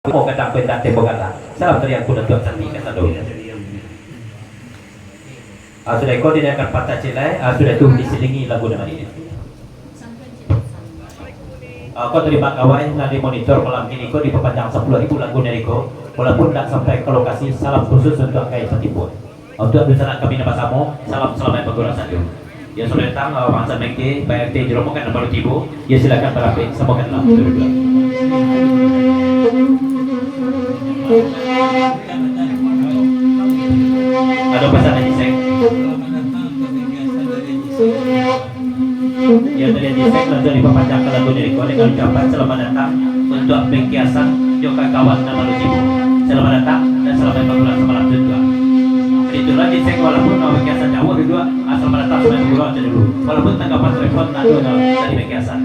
Mau kadang pendat tembok kata. Salam teriak kuda tuan sandi kata dulu. Sudah ikut di dekat patah cilai, sudah tuh diselingi lagu dengan ini. Kau terima kawan nanti monitor malam ini kau diperpanjang 10.000 lagu dari kau. Walaupun tidak sampai ke lokasi, salam khusus untuk Kai Patipu. Untuk bersama kami nama kamu, salam selamat bergurau saja. Ya sudah datang bangsa Mekti, PRT Jeromokan dan Baru Tibu. Ya silakan terapi, semoga dalam ada pesan lagi sek. Ya dari sek langsung diperpanjang ke lagu dari kau dengan ucapan selamat datang untuk pengkiasan juga kawan dan Baru Tibu. Selamat datang dan selamat bergurau semalam juga. Itulah di sek walaupun pengkiasan jauh dua asal mendatang semalam bergurau aja dulu. Walaupun tanggapan telepon nado dari pengkiasan.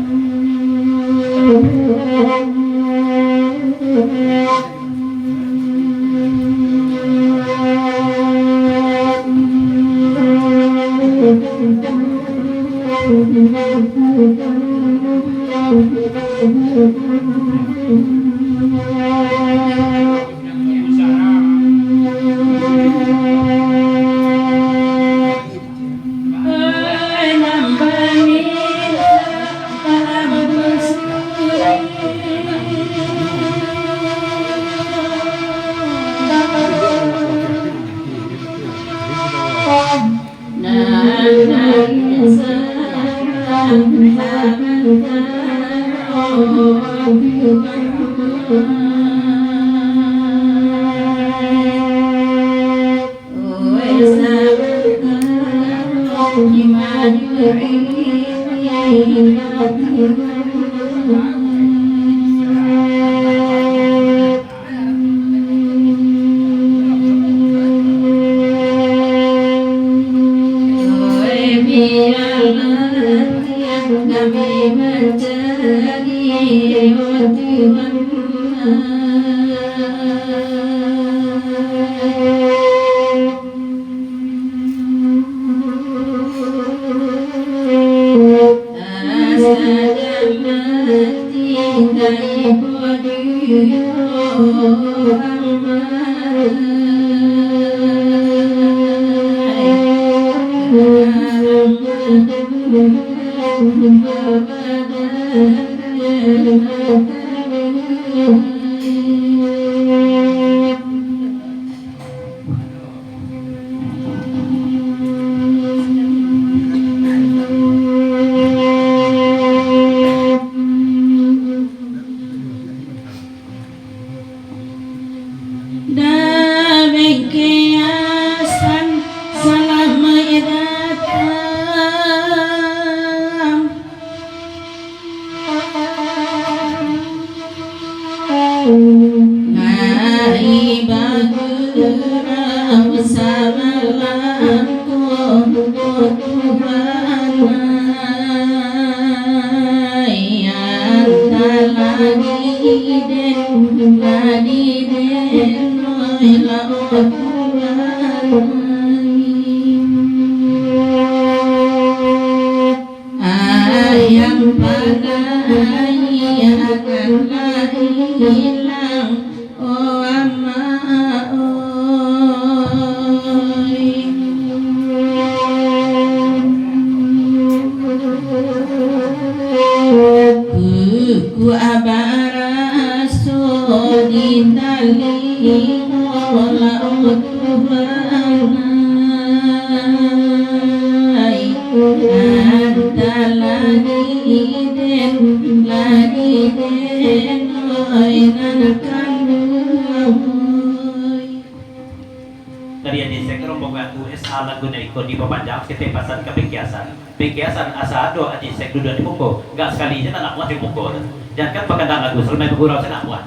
Pengkiasan asado aja sek dua di muko, enggak sekali aja nak muat di muko. Jangan kan pakai lagu selama bergurau saya nak muat.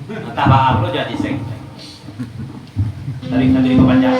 Entah apa lo jadi sek. Dari kepanjang.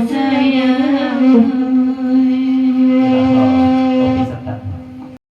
Sayang